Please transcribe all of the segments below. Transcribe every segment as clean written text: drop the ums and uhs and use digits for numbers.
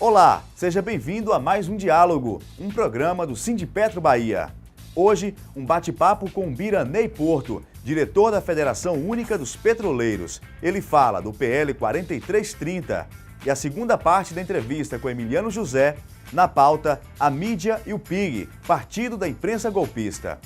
Olá, seja bem-vindo a mais um Diálogo, um programa do Sindipetro Bahia. Hoje, um bate-papo com Biranei Porto, diretor da Federação Única dos Petroleiros. Ele fala do PL 4330 e a segunda parte da entrevista com Emiliano José, na pauta A Mídia e o PIG, Partido da Imprensa Golpista.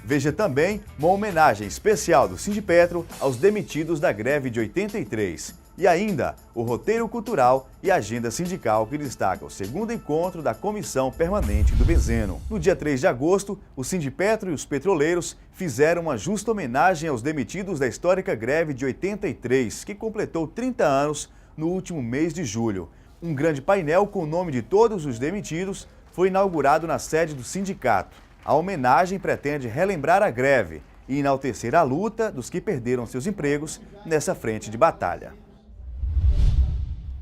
Veja também uma homenagem especial do Sindipetro aos demitidos da greve de 83. E ainda o roteiro cultural e a agenda sindical que destaca o segundo encontro da Comissão Permanente do Benzeno. No dia 3 de agosto, o Sindipetro e os petroleiros fizeram uma justa homenagem aos demitidos da histórica greve de 83, que completou 30 anos no último mês de julho. Um grande painel com o nome de todos os demitidos foi inaugurado na sede do sindicato. A homenagem pretende relembrar a greve e enaltecer a luta dos que perderam seus empregos nessa frente de batalha.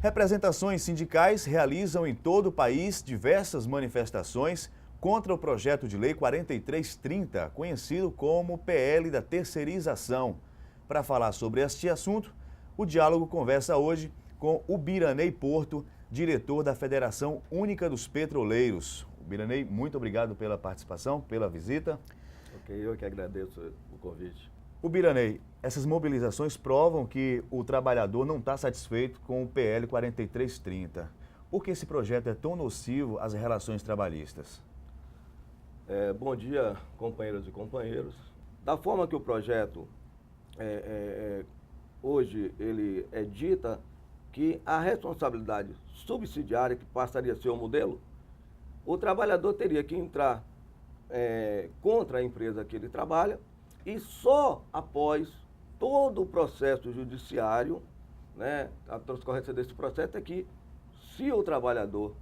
Representações sindicais realizam em todo o país diversas manifestações contra o projeto de lei 4330, conhecido como PL da terceirização. Para falar sobre este assunto, o Diálogo conversa hoje com o Biranei Porto, diretor da Federação Única dos Petroleiros. Biranei, muito obrigado pela participação, pela visita. Ok, eu que agradeço o convite. O Biranei, essas mobilizações provam que o trabalhador não está satisfeito com o PL 4330. Por que esse projeto é tão nocivo às relações trabalhistas? Bom dia, companheiras e companheiros. Da forma que o projeto hoje ele dita que a responsabilidade subsidiária, que passaria a ser o modelo, o trabalhador teria que entrar contra a empresa que ele trabalha e só após todo o processo judiciário, né, a transcorrência desse processo é que, se o trabalhador,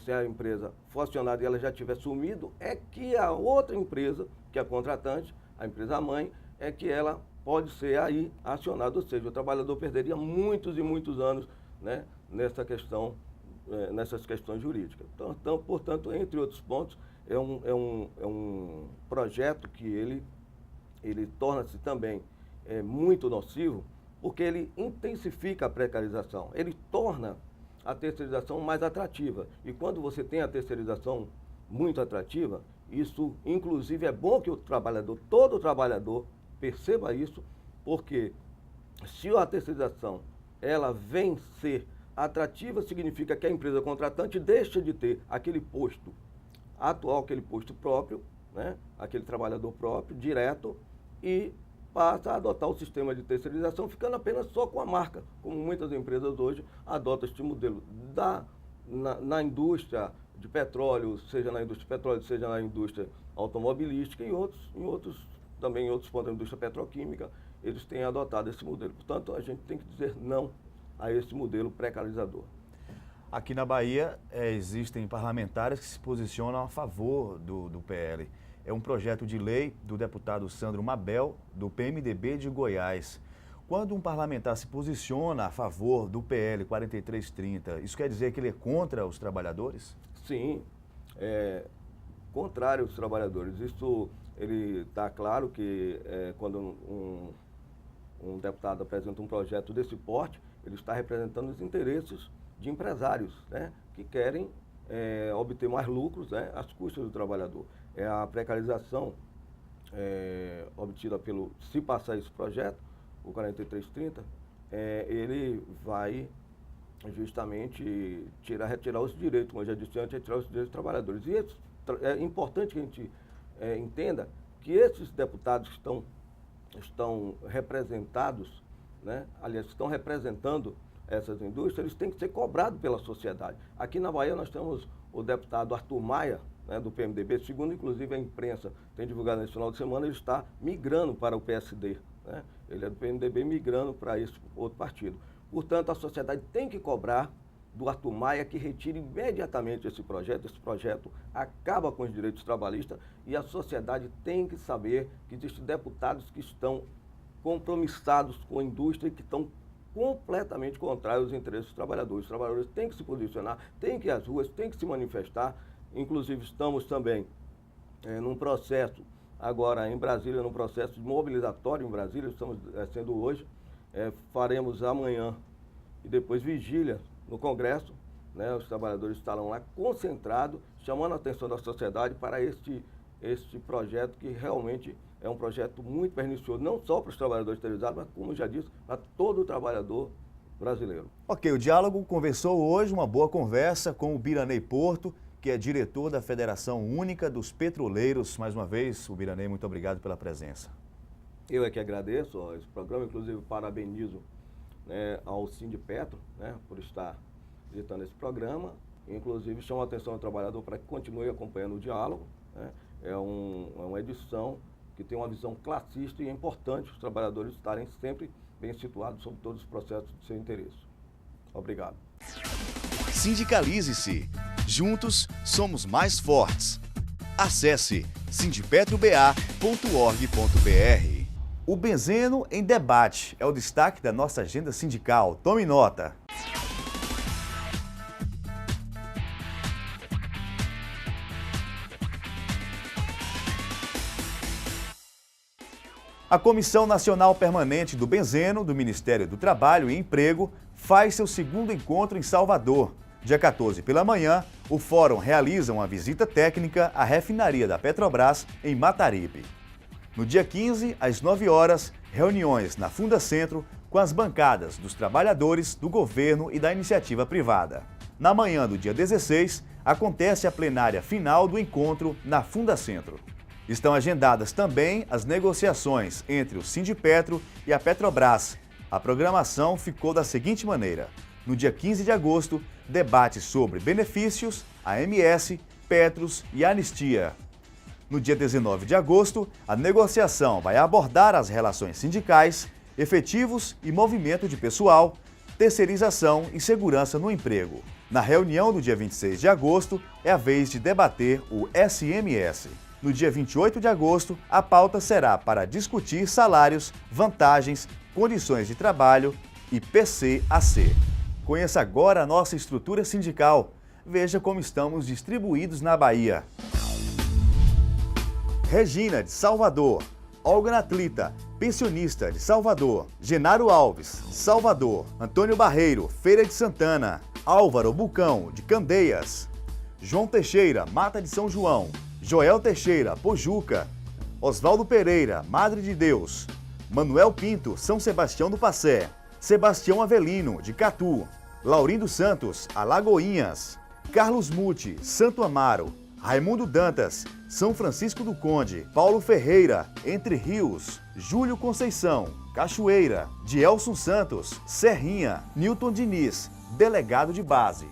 se a empresa for acionada e ela já tiver sumido, é que a outra empresa, que é a contratante, a empresa mãe, é que ela pode ser aí acionada, ou seja, o trabalhador perderia muitos e muitos anos, né, nessas questões jurídicas. Então, portanto, entre outros pontos, é um projeto que ele torna-se também muito nocivo, porque ele intensifica a precarização, ele torna a terceirização mais atrativa. E quando você tem a terceirização muito atrativa, isso inclusive é bom que todo trabalhador perceba isso, porque se a terceirização ela vem ser atrativa, significa que a empresa contratante deixa de ter aquele posto atual, aquele posto próprio, né, aquele trabalhador próprio, direto, e passa a adotar o sistema de terceirização, ficando apenas só com a marca, como muitas empresas hoje adotam este modelo na indústria de petróleo, seja na indústria de petróleo, seja na indústria automobilística e também em outros pontos da indústria petroquímica, eles têm adotado esse modelo. Portanto, a gente tem que dizer não a esse modelo precarizador. Aqui na Bahia existem parlamentares que se posicionam a favor do PL. É um projeto de lei do deputado Sandro Mabel, do PMDB de Goiás. Quando um parlamentar se posiciona a favor do PL 4330, isso quer dizer que ele é contra os trabalhadores? Sim, é contrário aos trabalhadores. Isso, ele está claro que quando um deputado apresenta um projeto desse porte, ele está representando os interesses de empresários, né, que querem obter mais lucros, né, às custas do trabalhador. A precarização obtida se passar esse projeto, o 4330, ele vai justamente retirar os direitos, como eu já disse antes, retirar os direitos dos trabalhadores. E é importante que a gente entenda que esses deputados que estão representados, né, aliás, estão representando essas indústrias, eles têm que ser cobrados pela sociedade. Aqui na Bahia nós temos o deputado Arthur Maia, né, do PMDB, segundo inclusive a imprensa tem divulgado nesse final de semana, ele está migrando para o PSD. Né? Ele é do PMDB migrando para esse outro partido. Portanto, a sociedade tem que cobrar do Arthur Maia que retire imediatamente esse projeto. Esse projeto acaba com os direitos trabalhistas e a sociedade tem que saber que existem deputados que estão compromissados com a indústria e que estão completamente contrários aos interesses dos trabalhadores. Os trabalhadores têm que se posicionar, têm que ir às ruas, têm que se manifestar. Inclusive, estamos também num processo, agora em Brasília, num processo mobilizatório em Brasília, estamos sendo hoje, faremos amanhã e depois vigília no Congresso, né, os trabalhadores estarão lá concentrados, chamando a atenção da sociedade para este projeto que realmente é um projeto muito pernicioso, não só para os trabalhadores terceirizados, mas, como já disse, para todo o trabalhador brasileiro. Ok, o Diálogo conversou hoje, uma boa conversa com o Biraney Porto, que é diretor da Federação Única dos Petroleiros. Mais uma vez, o Biraney, muito obrigado pela presença. Eu é que agradeço esse programa, inclusive parabenizo, né, ao Sindipetro, né, por estar visitando esse programa. Inclusive chamo a atenção do trabalhador para que continue acompanhando o Diálogo, né. É uma edição que tem uma visão classista e é importante os trabalhadores estarem sempre bem situados sobre todos os processos de seu interesse. Obrigado. Sindicalize-se. Juntos somos mais fortes. Acesse sindipetroba.org.br. O benzeno em debate é o destaque da nossa agenda sindical. Tome nota. A Comissão Nacional Permanente do Benzeno, do Ministério do Trabalho e Emprego, faz seu segundo encontro em Salvador. Dia 14 pela manhã, o Fórum realiza uma visita técnica à refinaria da Petrobras em Mataripe. No dia 15, às 9 horas, reuniões na Funda Centro com as bancadas dos trabalhadores, do governo e da iniciativa privada. Na manhã do dia 16, acontece a plenária final do encontro na Funda Centro. Estão agendadas também as negociações entre o Sindipetro e a Petrobras. A programação ficou da seguinte maneira: no dia 15 de agosto, debate sobre benefícios, AMS, Petros e anistia. No dia 19 de agosto, a negociação vai abordar as relações sindicais, efetivos e movimento de pessoal, terceirização e segurança no emprego. Na reunião do dia 26 de agosto, é a vez de debater o SMS. No dia 28 de agosto, a pauta será para discutir salários, vantagens, condições de trabalho e PCAC. Conheça agora a nossa estrutura sindical. Veja como estamos distribuídos na Bahia. Regina, de Salvador. Olga Natlita, pensionista, de Salvador. Genaro Alves, Salvador. Antônio Barreiro, Feira de Santana. Álvaro Bucão, de Candeias. João Teixeira, Mata de São João. Joel Teixeira, Pojuca. Oswaldo Pereira, Madre de Deus. Manuel Pinto, São Sebastião do Passé. Sebastião Avelino, de Catu. Laurindo Santos, Alagoinhas. Carlos Muti, Santo Amaro. Raimundo Dantas, São Francisco do Conde. Paulo Ferreira, Entre Rios. Júlio Conceição, Cachoeira. Dielson Santos, Serrinha. Newton Diniz, delegado de base.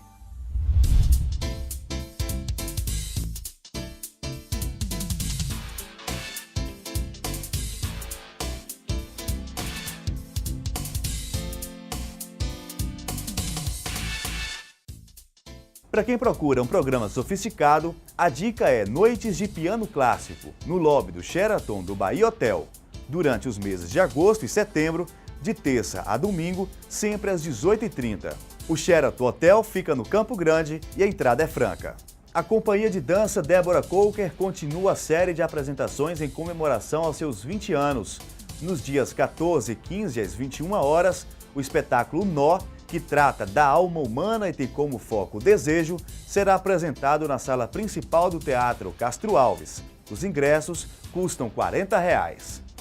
Para quem procura um programa sofisticado, a dica é Noites de Piano Clássico, no lobby do Sheraton do Bahia Hotel, durante os meses de agosto e setembro, de terça a domingo, sempre às 18h30. O Sheraton Hotel fica no Campo Grande e a entrada é franca. A companhia de dança Débora Coker continua a série de apresentações em comemoração aos seus 20 anos. Nos dias 14 e 15 às 21 horas, o espetáculo Nó, que trata da alma humana e tem como foco o desejo, será apresentado na sala principal do Teatro Castro Alves. Os ingressos custam R$ 40.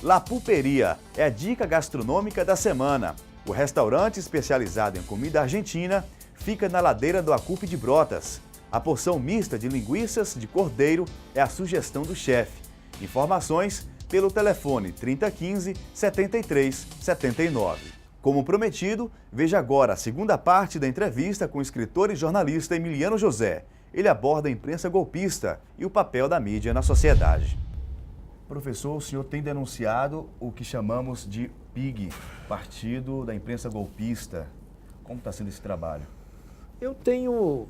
La Pulperia é a dica gastronômica da semana. O restaurante especializado em comida argentina fica na ladeira do Acupe de Brotas. A porção mista de linguiças de cordeiro é a sugestão do chefe. Informações pelo telefone 3015-7379. Como prometido, veja agora a segunda parte da entrevista com o escritor e jornalista Emiliano José. Ele aborda a imprensa golpista e o papel da mídia na sociedade. Professor, o senhor tem denunciado o que chamamos de PIG, Partido da Imprensa Golpista. Como está sendo esse trabalho? Eu tenho,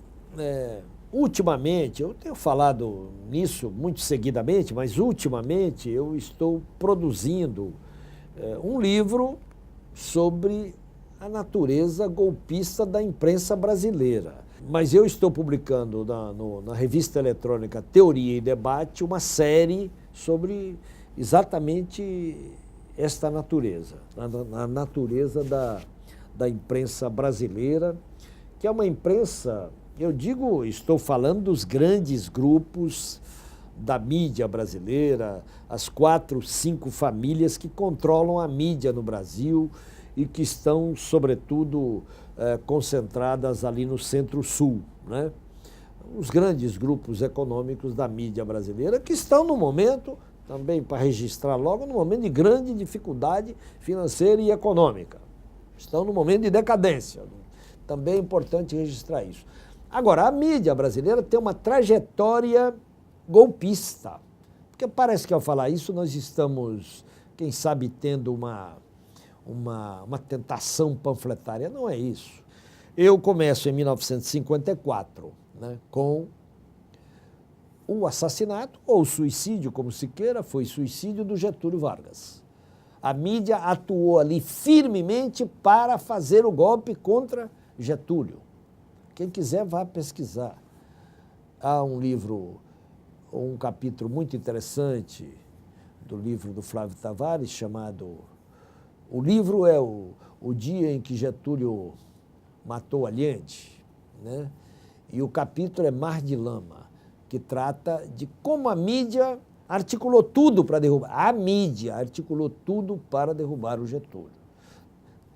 ultimamente, eu tenho falado nisso muito seguidamente, mas ultimamente eu estou produzindo um livro sobre a natureza golpista da imprensa brasileira. Mas eu estou publicando na revista eletrônica Teoria e Debate uma série sobre exatamente esta natureza, a natureza da imprensa brasileira, que é uma imprensa Eu digo, estou falando dos grandes grupos da mídia brasileira, as 4, 5 famílias que controlam a mídia no Brasil e que estão, sobretudo, concentradas ali no Centro-Sul, né? Os grandes grupos econômicos da mídia brasileira que estão no momento, também para registrar logo, no momento de grande dificuldade financeira e econômica. Estão no momento de decadência. Também é importante registrar isso. Agora, a mídia brasileira tem uma trajetória golpista. Porque parece que ao falar isso nós estamos, quem sabe, tendo uma tentação panfletária. Não é isso. Eu começo em 1954, né, com o assassinato, ou suicídio, como se queira, foi suicídio do Getúlio Vargas. A mídia atuou ali firmemente para fazer o golpe contra Getúlio. Quem quiser vá pesquisar. Há um livro, um capítulo muito interessante do livro do Flávio Tavares, chamado... O livro é o dia em que Getúlio matou Allende, né? E o capítulo é Mar de Lama, que trata de como a mídia articulou tudo para derrubar. A mídia articulou tudo para derrubar o Getúlio.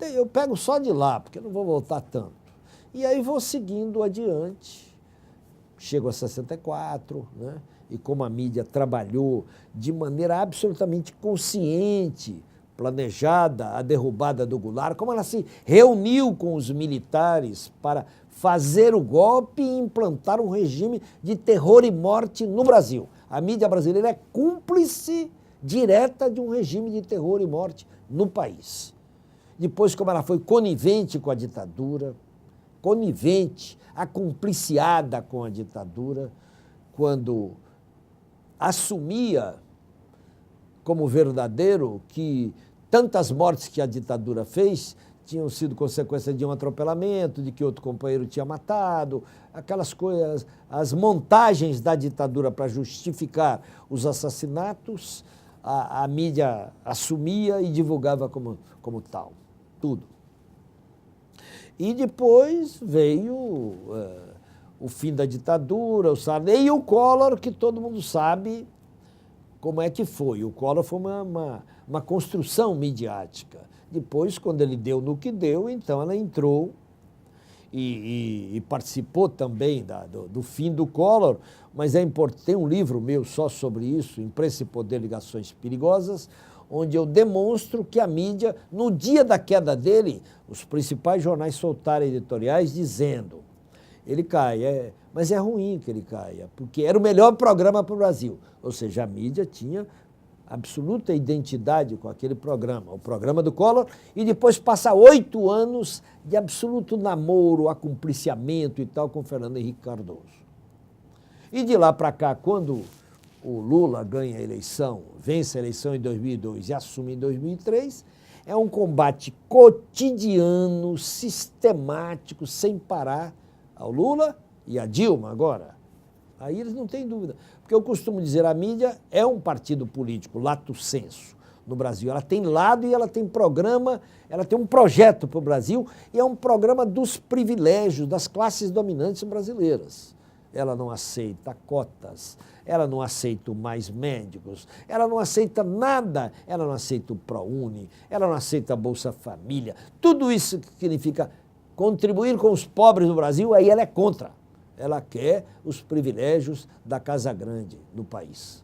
Eu pego só de lá, porque não vou voltar tanto. E aí vou seguindo adiante, chego a 64, né? E como a mídia trabalhou de maneira absolutamente consciente, planejada, a derrubada do Goulart, como ela se reuniu com os militares para fazer o golpe e implantar um regime de terror e morte no Brasil. A mídia brasileira é cúmplice direta de um regime de terror e morte no país. Depois, como ela foi conivente com a ditadura, conivente, acumpliciada com a ditadura, quando assumia como verdadeiro que tantas mortes que a ditadura fez tinham sido consequência de um atropelamento, de que outro companheiro tinha matado, aquelas coisas, as montagens da ditadura para justificar os assassinatos, a mídia assumia e divulgava como tal, tudo. E depois veio o fim da ditadura, o Sarney e o Collor, que todo mundo sabe como é que foi. O Collor foi uma construção midiática. Depois, quando ele deu no que deu, então ela entrou e participou também do fim do Collor, mas é importante, tem um livro meu só sobre isso, Imprensa e Poder, Ligações Perigosas, onde eu demonstro que a mídia, no dia da queda dele, os principais jornais soltaram editoriais dizendo, ele cai, mas é ruim que ele caia, porque era o melhor programa para o Brasil. Ou seja, a mídia tinha absoluta identidade com aquele programa, o programa do Collor, e depois passa 8 anos de absoluto namoro, acumpliciamento e tal com Fernando Henrique Cardoso. E de lá para cá, quando o Lula ganha a eleição, vence a eleição em 2002 e assume em 2003, é um combate cotidiano, sistemático, sem parar, ao Lula e a Dilma agora. Aí eles não têm dúvida. Porque eu costumo dizer, a mídia é um partido político, lato sensu, no Brasil. Ela tem lado e ela tem programa, ela tem um projeto para o Brasil e é um programa dos privilégios das classes dominantes brasileiras. Ela não aceita cotas, ela não aceita mais médicos, ela não aceita nada, ela não aceita o ProUni, ela não aceita a Bolsa Família. Tudo isso que significa contribuir com os pobres do Brasil, aí ela é contra. Ela quer os privilégios da Casa Grande no país.